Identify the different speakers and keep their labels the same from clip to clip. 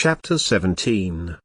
Speaker 1: Chapter 17.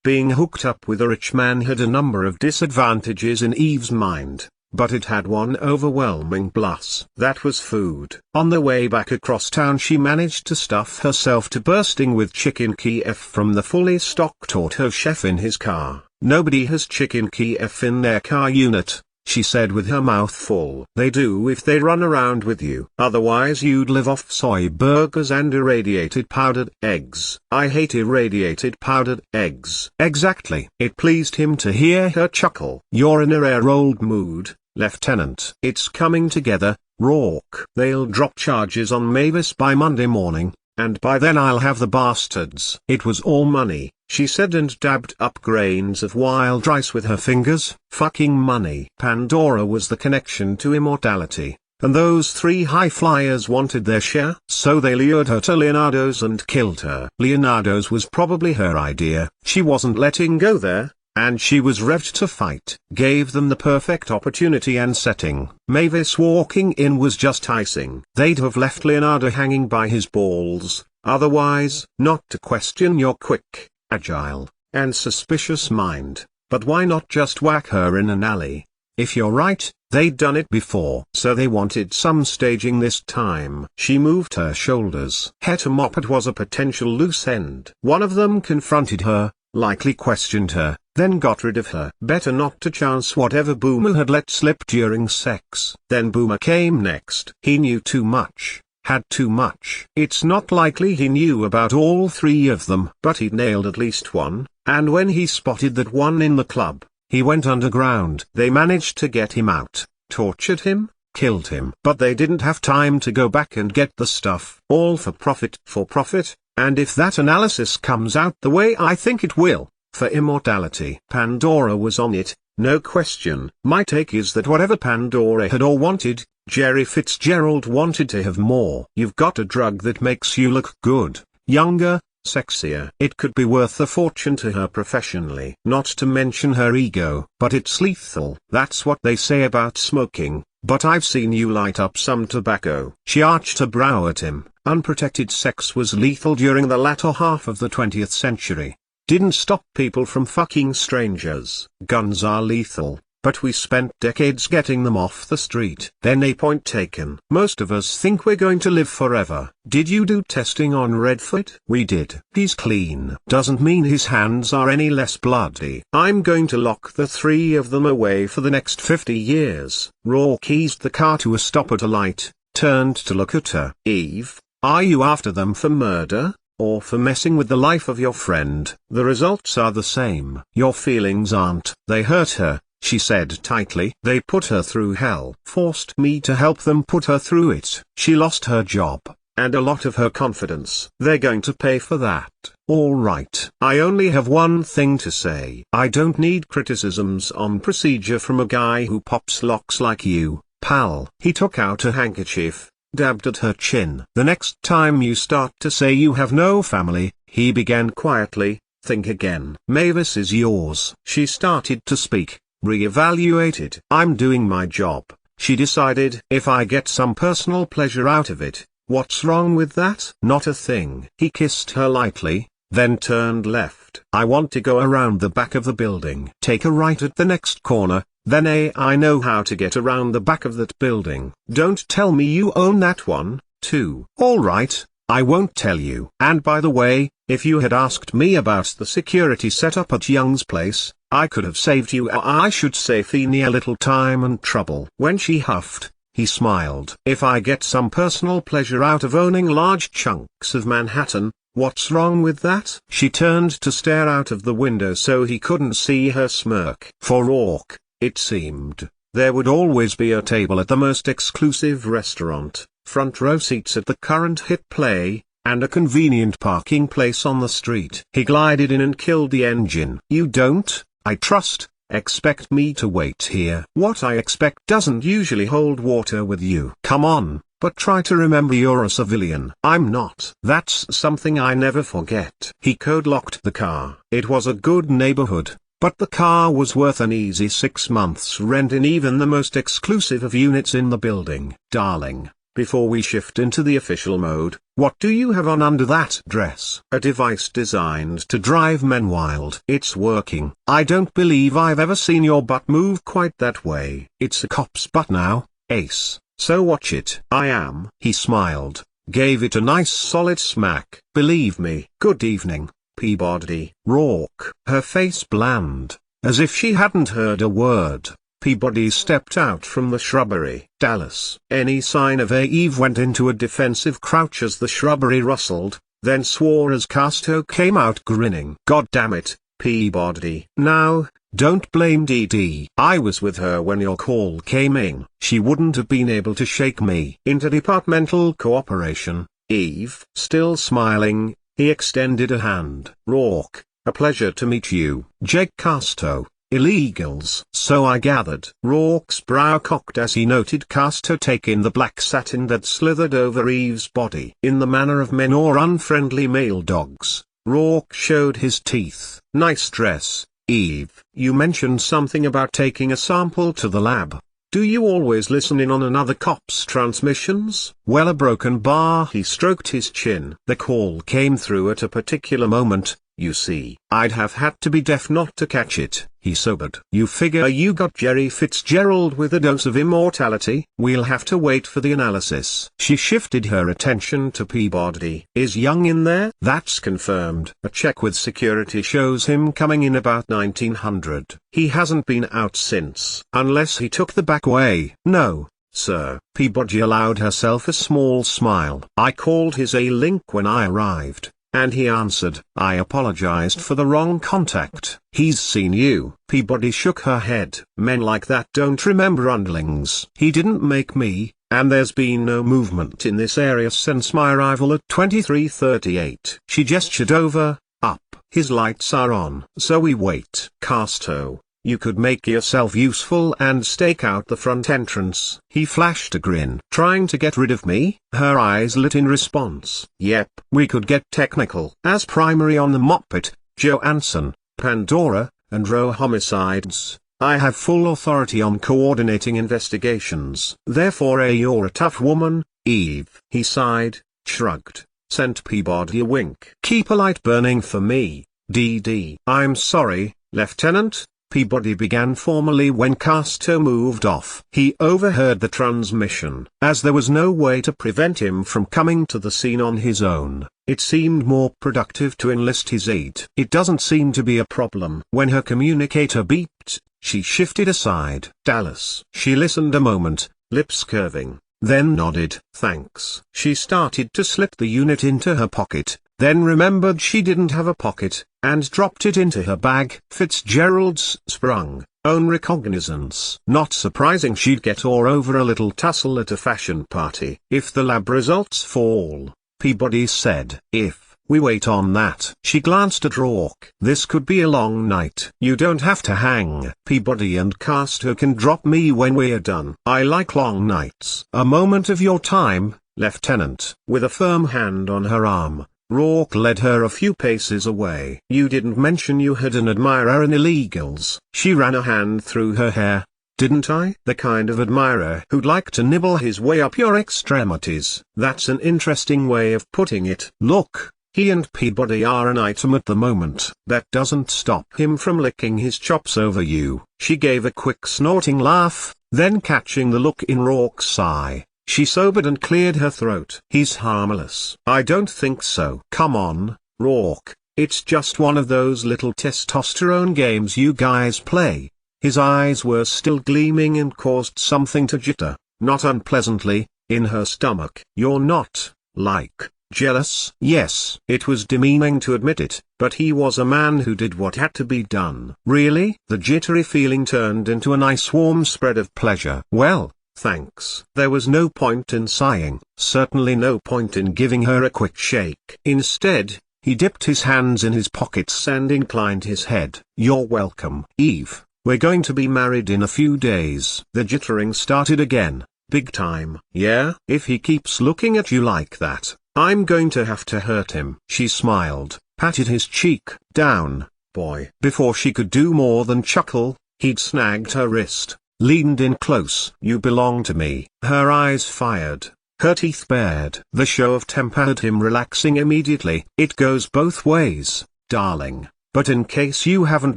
Speaker 1: Being hooked up with a rich man had a number of disadvantages in Eve's mind, but it had one overwhelming plus. That was food. On the way back across town she managed to stuff herself to bursting with chicken Kiev from the fully stocked auto chef in his car. "Nobody has chicken Kiev in their car unit," she said with her mouth full. "They do if they run around with you. Otherwise you'd live off soy burgers and irradiated powdered eggs." "I hate irradiated powdered eggs." "Exactly." It pleased him to hear her chuckle. "You're in a rare old mood, Lieutenant." "It's coming together, Rourke. They'll drop charges on Mavis by Monday morning, and by then I'll have the bastards." It was all money, she said and dabbed up grains of wild rice with her fingers. Fucking money. Pandora was the connection to immortality, and those three high flyers wanted their share. So they lured her to Leonardo's and killed her. Leonardo's was probably her idea. She wasn't letting go there, and she was revved to fight. Gave them the perfect opportunity and setting. Mavis walking in was just icing. They'd have left Leonardo hanging by his balls, otherwise. Not to question your quick, agile, and suspicious mind, but why not just whack her in an alley? If you're right, they'd done it before. So they wanted some staging this time. She moved her shoulders. Heta Moppet was a potential loose end. One of them confronted her, likely questioned her, then got rid of her. Better not to chance whatever Boomer had let slip during sex. Then Boomer came next. He knew too much, had too much. It's not likely he knew about all three of them, but he'd nailed at least one, and when he spotted that one in the club, he went underground. They managed to get him out, tortured him, killed him. But they didn't have time to go back and get the stuff. All for profit, and if that analysis comes out the way I think it will, for immortality. Pandora was on it, no question. My take is that whatever Pandora had or wanted, Jerry Fitzgerald wanted to have more. You've got a drug that makes you look good, younger, sexier. It could be worth a fortune to her professionally, not to mention her ego. But it's lethal. That's what they say about smoking, but I've seen you light up some tobacco. She arched her brow at him. Unprotected sex was lethal during the latter half of the 20th century. Didn't stop people from fucking strangers. Guns are lethal, but we spent decades getting them off the street. Then a point taken. Most of us think we're going to live forever. Did you do testing on Redford? We did. He's clean. Doesn't mean his hands are any less bloody. I'm going to lock the three of them away for the next 50 years. Rourke eased the car to a stop at a light, turned to look at her. "Eve, are you after them for murder, or for messing with the life of your friend?" "The results are the same." "Your feelings aren't." "They hurt her," she said tightly. "They put her through hell. Forced me to help them put her through it. She lost her job, and a lot of her confidence. They're going to pay for that." "All right. I only have one thing to say. I don't need criticisms on procedure from a guy who pops locks like you, pal." He took out a handkerchief, dabbed at her chin. "The next time you start to say you have no family," he began quietly, "think again. Mavis is yours." She started to speak, re-evaluated. "I'm doing my job," she decided. "If I get some personal pleasure out of it, what's wrong with that?" "Not a thing." He kissed her lightly, then turned left. "I want to go around the back of the building. Take a right at the next corner. Then I know how to get around the back of that building." "Don't tell me you own that one, too." "All right, I won't tell you. And by the way, if you had asked me about the security setup at Young's place, I could have saved you, or I should say Feeny, a little time and trouble." When she huffed, he smiled. "If I get some personal pleasure out of owning large chunks of Manhattan, what's wrong with that?" She turned to stare out of the window so he couldn't see her smirk. For Rourke, it seemed, there would always be a table at the most exclusive restaurant, front row seats at the current hit play, and a convenient parking place on the street. He glided in and killed the engine. "You don't, I trust, expect me to wait here." "What I expect doesn't usually hold water with you." "Come on, but try to remember you're a civilian." "I'm not." "That's something I never forget." He code-locked the car. It was a good neighborhood, but the car was worth an easy 6 months' rent in even the most exclusive of units in the building. "Darling, before we shift into the official mode, what do you have on under that dress? A device designed to drive men wild. It's working. I don't believe I've ever seen your butt move quite that way. It's a cop's butt now, Ace, so watch it. I am. He smiled, gave it a nice solid smack. Believe me. Good evening, Peabody. Rourke. Her face bland, as if she hadn't heard a word. Peabody stepped out from the shrubbery. Dallas. Any sign of Eve went into a defensive crouch as the shrubbery rustled, then swore as Casto came out grinning. God damn it, Peabody. Now, don't blame Dee Dee. I was with her when your call came in. She wouldn't have been able to shake me. Interdepartmental cooperation, Eve. Still smiling, he extended a hand. Rourke, a pleasure to meet you. Jake Casto. Illegals. So I gathered. Rourke's brow cocked as he noted Casto take in the black satin that slithered over Eve's body. In the manner of men or unfriendly male dogs, Rourke showed his teeth. Nice dress, Eve. You mentioned something about taking a sample to the lab. Do you always listen in on another cop's transmissions? Well, a broken bar. He stroked his chin. The call came through at a particular moment. You see, I'd have had to be deaf not to catch it. He sobered. You figure you got Jerry Fitzgerald with a dose of immortality? We'll have to wait for the analysis. She shifted her attention to Peabody. Is Young in there? That's confirmed. A check with security shows him coming in about 1900. He hasn't been out since. Unless he took the back way. No, sir. Peabody allowed herself a small smile. I called his A-Link when I arrived, and he answered. I apologized for the wrong contact. He's seen you. Peabody shook her head. Men like that don't remember underlings. He didn't make me, and there's been no movement in this area since my arrival at 2338. She gestured over, up. His lights are on. So we wait. Casto, you could make yourself useful and stake out the front entrance. He flashed a grin. Trying to get rid of me? Her eyes lit in response. Yep, we could get technical. As primary on the Moppet, Johansson, Pandora, and Roe homicides, I have full authority on coordinating investigations. Therefore you're a tough woman, Eve. He sighed, shrugged, sent Peabody a wink. Keep a light burning for me, Dee Dee. I'm sorry, Lieutenant. Peabody began formally when Casto moved off. He overheard the transmission. As there was no way to prevent him from coming to the scene on his own, it seemed more productive to enlist his aid. It doesn't seem to be a problem. When her communicator beeped, she shifted aside. Dallas. She listened a moment, lips curving, then nodded. Thanks. She started to slip the unit into her pocket, then remembered she didn't have a pocket, and dropped it into her bag. Fitzgerald's sprung, own recognizance. Not surprising she'd get over a little tussle at a fashion party. If the lab results fall, Peabody said. If we wait on that. She glanced at Rourke. This could be a long night. You don't have to hang. Peabody and Casto can drop me when we're done. I like long nights. A moment of your time, Lieutenant. With a firm hand on her arm, Rourke led her a few paces away. You didn't mention you had an admirer in Illegals. She ran a hand through her hair. Didn't I? The kind of admirer who'd like to nibble his way up your extremities. That's an interesting way of putting it. Look, he and Peabody are an item at the moment. That doesn't stop him from licking his chops over you. She gave a quick snorting laugh, then catching the look in Rourke's eye, she sobered and cleared her throat. He's harmless. I don't think so. Come on, Rourke, it's just one of those little testosterone games you guys play. His eyes were still gleaming and caused something to jitter, not unpleasantly, in her stomach. You're not, like, jealous? Yes. It was demeaning to admit it, but he was a man who did what had to be done. Really? The jittery feeling turned into a nice warm spread of pleasure. Well, thanks. There was no point in sighing, certainly no point in giving her a quick shake. Instead, he dipped his hands in his pockets and inclined his head. You're welcome. Eve, we're going to be married in a few days. The jittering started again, big time. Yeah? If he keeps looking at you like that, I'm going to have to hurt him. She smiled, patted his cheek. Down, boy. Before she could do more than chuckle, he'd snagged her wrist, leaned in close. You belong to me. Her eyes fired, her teeth bared. The show of temper had him relaxing immediately. It goes both ways, darling, but in case you haven't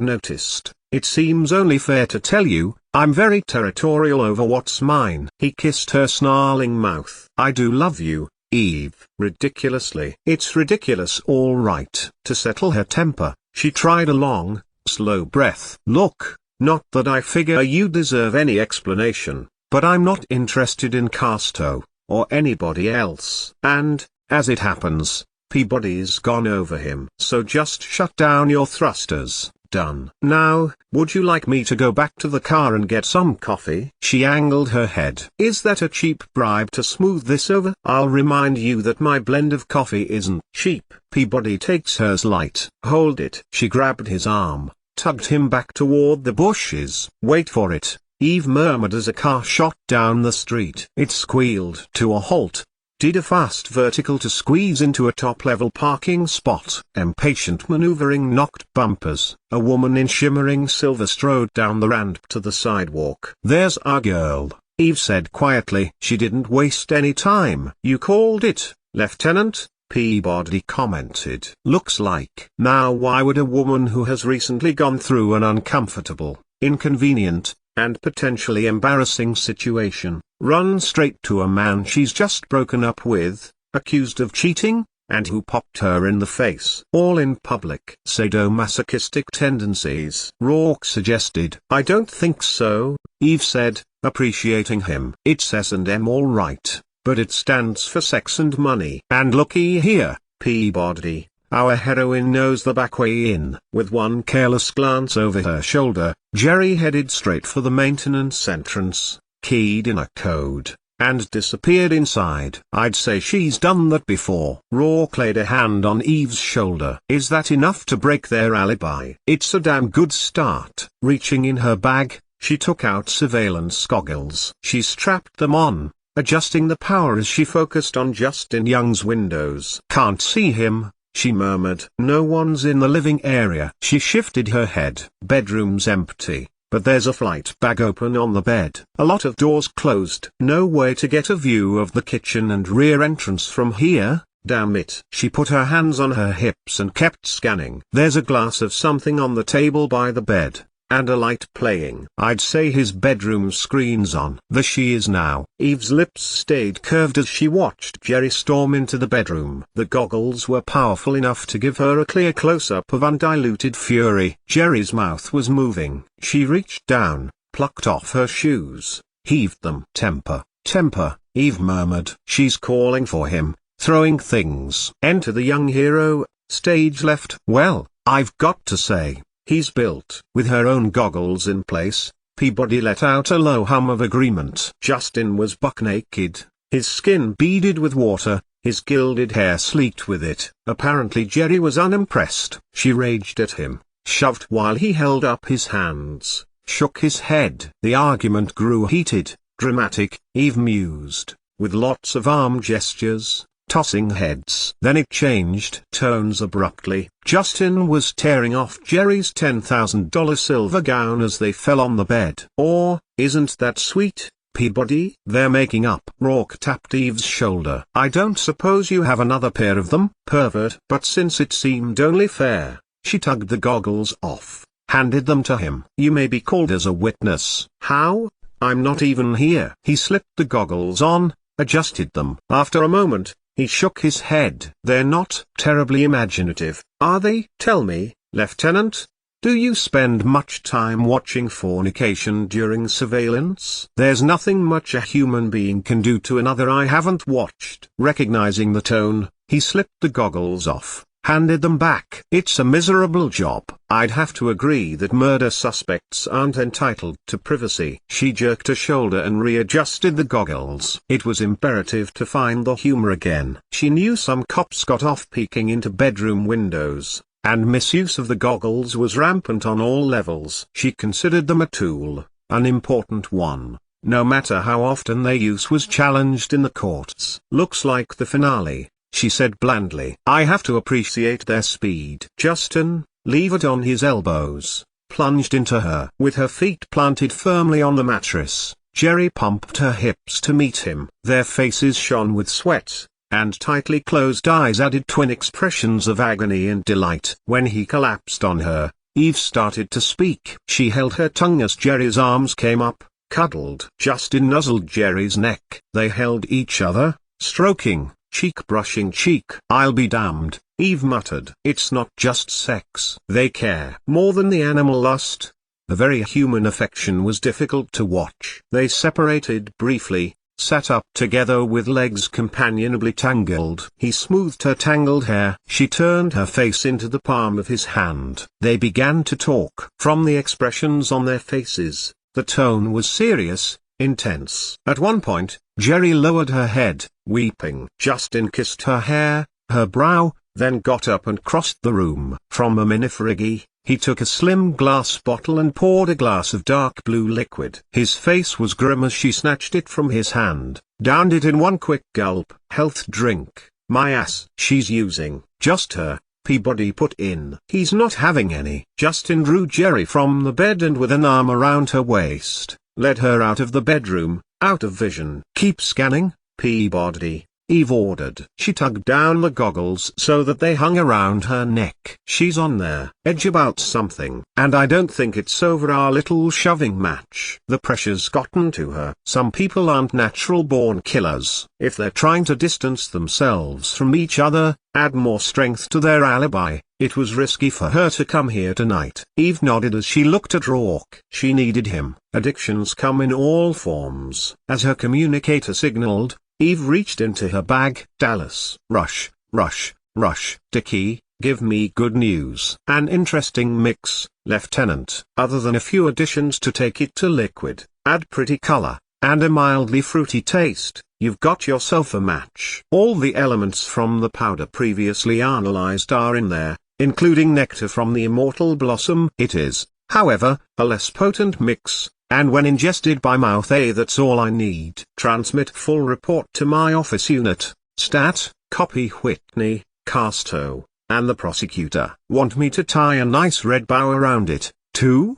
Speaker 1: noticed, it seems only fair to tell you, I'm very territorial over what's mine. He kissed her snarling mouth. I do love you, Eve. Ridiculously. It's ridiculous, all right. To settle her temper, she tried a long, slow breath. Look, not that I figure you deserve any explanation, but I'm not interested in Casto, or anybody else. And, as it happens, Peabody's gone over him. So just shut down your thrusters. Done. Now, would you like me to go back to the car and get some coffee? She angled her head. Is that a cheap bribe to smooth this over? I'll remind you that my blend of coffee isn't cheap. Peabody takes hers light. Hold it. She grabbed his arm, tugged him back toward the bushes. Wait for it, Eve murmured as a car shot down the street. It squealed to a halt, did a fast vertical to squeeze into a top-level parking spot. Impatient maneuvering knocked bumpers. A woman in shimmering silver strode down the ramp to the sidewalk. There's our girl, Eve said quietly. She didn't waste any time. You called it, Lieutenant? Peabody commented. Looks like. Now why would a woman who has recently gone through an uncomfortable, inconvenient, and potentially embarrassing situation, run straight to a man she's just broken up with, accused of cheating, and who popped her in the face? All in public. Sadomasochistic tendencies, Rourke suggested. I don't think so, Eve said, appreciating him. It's S&M all right, but it stands for sex and money. And looky here, Peabody, our heroine knows the back way in. With one careless glance over her shoulder, Jerry headed straight for the maintenance entrance, keyed in a code, and disappeared inside. I'd say she's done that before. Rourke laid a hand on Eve's shoulder. Is that enough to break their alibi? It's a damn good start. Reaching in her bag, she took out surveillance goggles. She strapped them on, adjusting the power as she focused on Justin Young's windows. Can't see him, she murmured. No one's in the living area. She shifted her head. Bedroom's empty, but there's a flight bag open on the bed. A lot of doors closed. No way to get a view of the kitchen and rear entrance from here, damn it. She put her hands on her hips and kept scanning. There's a glass of something on the table by the bed, and a light playing. I'd say his bedroom screen's on. There she is now. Eve's lips stayed curved as she watched Jerry storm into the bedroom. The goggles were powerful enough to give her a clear close-up of undiluted fury. Jerry's mouth was moving. She reached down, plucked off her shoes, heaved them. Temper, temper, Eve murmured. She's calling for him, throwing things. Enter the young hero, stage left. Well, I've got to say, he's built. With her own goggles in place, Peabody let out a low hum of agreement. Justin was buck naked, his skin beaded with water, his gilded hair sleeked with it. Apparently Jerry was unimpressed. She raged at him, shoved while he held up his hands, shook his head. The argument grew heated, dramatic, Eve mused, with lots of arm gestures, tossing heads. Then it changed tones abruptly. Justin was tearing off Jerry's $10,000 silver gown as they fell on the bed. Or, isn't that sweet, Peabody? They're making up. Rourke tapped Eve's shoulder. I don't suppose you have another pair of them, pervert. But since it seemed only fair, she tugged the goggles off, handed them to him. You may be called as a witness. How? I'm not even here. He slipped the goggles on, adjusted them. After a moment, he shook his head. They're not terribly imaginative, are they? Tell me, Lieutenant, do you spend much time watching fornication during surveillance? There's nothing much a human being can do to another I haven't watched. Recognizing the tone, he slipped the goggles off, handed them back. It's a miserable job. I'd have to agree that murder suspects aren't entitled to privacy. She jerked a shoulder and readjusted the goggles. It was imperative to find the humor again. She knew some cops got off peeking into bedroom windows, and misuse of the goggles was rampant on all levels. She considered them a tool, an important one, no matter how often their use was challenged in the courts. Looks like the finale, she said blandly. I have to appreciate their speed. Justin, levered on his elbows, plunged into her. With her feet planted firmly on the mattress, Jerry pumped her hips to meet him. Their faces shone with sweat, and tightly closed eyes added twin expressions of agony and delight. When he collapsed on her, Eve started to speak. She held her tongue as Jerry's arms came up, cuddled. Justin nuzzled Jerry's neck. They held each other, stroking, cheek brushing cheek. "I'll be damned," Eve muttered. "It's not just sex. They care more than the animal lust." The very human affection was difficult to watch. They separated briefly, sat up together with legs companionably tangled. He smoothed her tangled hair. She turned her face into the palm of his hand. They began to talk. From the expressions on their faces, the tone was serious, intense. At one point, Jerry lowered her head, weeping. Justin kissed her hair, her brow, then got up and crossed the room. From a minifriggy, he took a slim glass bottle and poured a glass of dark blue liquid. His face was grim as she snatched it from his hand, downed it in one quick gulp. "Health drink, my ass." "She's using." "Just her," Peabody put in. "He's not having any." Justin drew Jerry from the bed and with an arm around her waist, led her out of the bedroom, out of vision. "Keep scanning, Peabody," Eve ordered. She tugged down the goggles so that they hung around her neck. "She's on their edge about something, and I don't think it's over our little shoving match." The pressure's gotten to her. Some people aren't natural-born killers. If they're trying to distance themselves from each other, add more strength to their alibi. It was risky for her to come here tonight. Eve nodded as she looked at Rourke. She needed him. Addictions come in all forms. As her communicator signaled, Eve reached into her bag. "Dallas, rush, rush, rush. Dickie, give me good news." "An interesting mix, Lieutenant. Other than a few additions to take it to liquid, add pretty color, and a mildly fruity taste, you've got yourself a match. All the elements from the powder previously analyzed are in there, including nectar from the Immortal blossom. It is, however, a less potent mix, and when ingested by mouth, that's all I need. Transmit full report to my office unit. Stat, copy Whitney, Casto, and the prosecutor. Want me to tie a nice red bow around it, too?"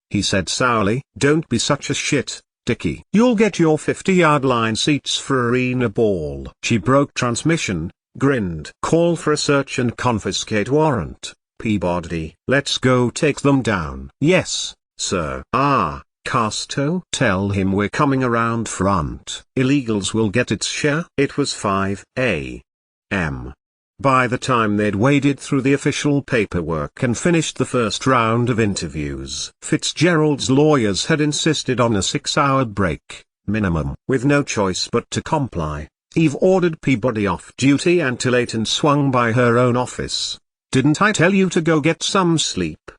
Speaker 1: he said sourly. "Don't be such a shit, Dickie. You'll get your 50-yard line seats for arena ball." She broke transmission, grinned. "Call for a search and confiscate warrant, Peabody. Let's go take them down." "Yes, sir." "Ah, Casto, tell him we're coming around front. Illegals will get its share." It was 5 a.m. By the time they'd waded through the official paperwork and finished the first round of interviews, Fitzgerald's lawyers had insisted on a 6-hour break, minimum. With no choice but to comply, Eve ordered Peabody off duty until 8 and swung by her own office. "Didn't I tell you to go get some sleep?"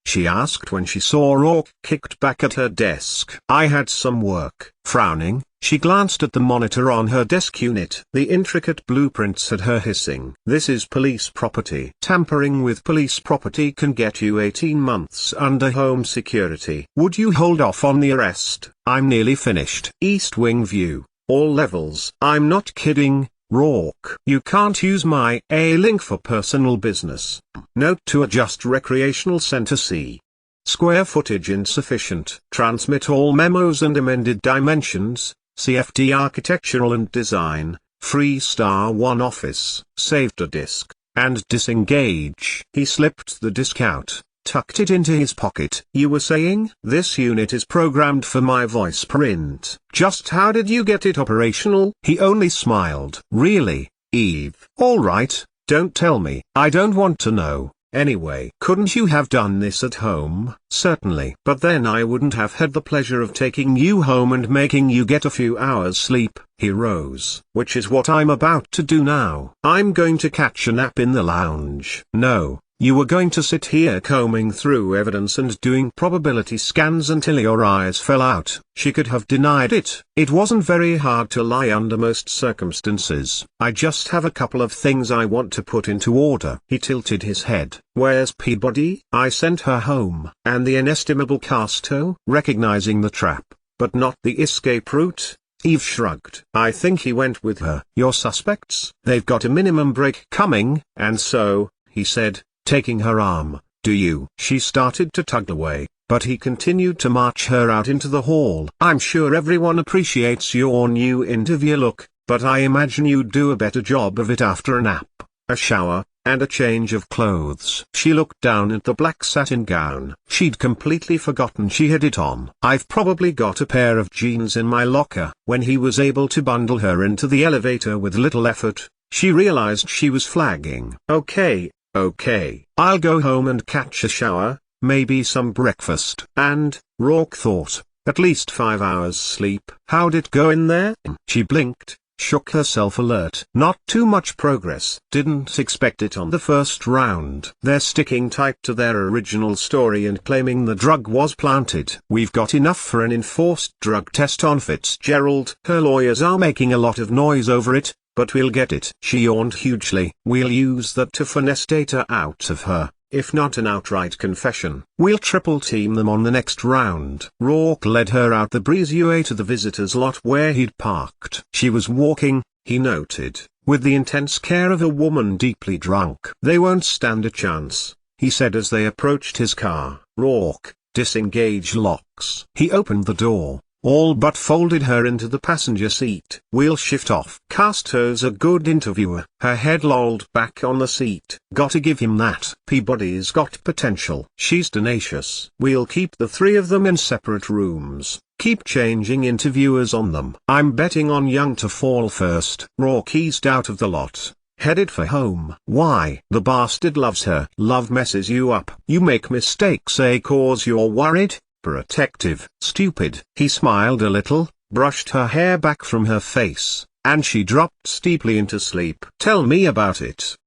Speaker 1: she asked when she saw Rourke kicked back at her desk. "I had some work." Frowning, she glanced at the monitor on her desk unit. The intricate blueprints had her hissing. "This is police property. Tampering with police property can get you 18 months under home security. Would you hold off on the arrest? I'm nearly finished." East Wing view, all levels. "I'm not kidding, Rourke. You can't use my A-link for personal business. Note to adjust recreational center C. Square footage insufficient. Transmit all memos and amended dimensions, CFD architectural and design, Freestar 1 office. Save to disk, and disengage." He slipped the disk out, tucked it into his pocket. "You were saying?" "This unit is programmed for my voice print." "Just how did you get it operational?" He only smiled. "Really, Eve?" "All right, don't tell me. I don't want to know. Anyway, couldn't you have done this at home?" "Certainly. But then I wouldn't have had the pleasure of taking you home and making you get a few hours sleep." He rose. "Which is what I'm about to do now. I'm going to catch a nap in the lounge." "No. You were going to sit here combing through evidence and doing probability scans until your eyes fell out." She could have denied it. It wasn't very hard to lie under most circumstances. "I just have a couple of things I want to put into order." He tilted his head. "Where's Peabody?" "I sent her home." "And the inestimable Casto?" Recognizing the trap, but not the escape route, Eve shrugged. "I think he went with her." "Your suspects?" "They've got a minimum break coming, and so," he said, taking her arm, "do you?" She started to tug away, but he continued to march her out into the hall. "I'm sure everyone appreciates your new interview look, but I imagine you'd do a better job of it after a nap, a shower, and a change of clothes." She looked down at the black satin gown. She'd completely forgotten she had it on. "I've probably got a pair of jeans in my locker." When he was able to bundle her into the elevator with little effort, she realized she was flagging. Okay, I'll go home and catch a shower, maybe some breakfast." And, Rourke thought, at least 5 hours sleep. "How'd it go in there?" She blinked, shook herself alert. "Not too much progress. Didn't expect it on the first round. They're sticking tight to their original story and claiming the drug was planted. We've got enough for an enforced drug test on Fitzgerald. Her lawyers are making a lot of noise over it, but we'll get it." She yawned hugely. "We'll use that to finesse data out of her. If not an outright confession, we'll triple team them on the next round." Rourke led her out the breezeway to the visitors' lot where he'd parked. She was walking, he noted, with the intense care of a woman deeply drunk. "They won't stand a chance," he said as they approached his car. "Rourke, disengage locks." He opened the door, all but folded her into the passenger seat. "We'll shift off." Castor's a good interviewer. Her head lolled back on the seat. "Gotta give him that. Peabody's got potential. She's tenacious. We'll keep the three of them in separate rooms. Keep changing interviewers on them. I'm betting on Young to fall first." Rourke eased out of the lot, headed for home. "Why? The bastard loves her." "Love messes you up. You make mistakes, cause you're worried. Protective." "Stupid." He smiled a little, brushed her hair back from her face, and she dropped steeply into sleep. "Tell me about it."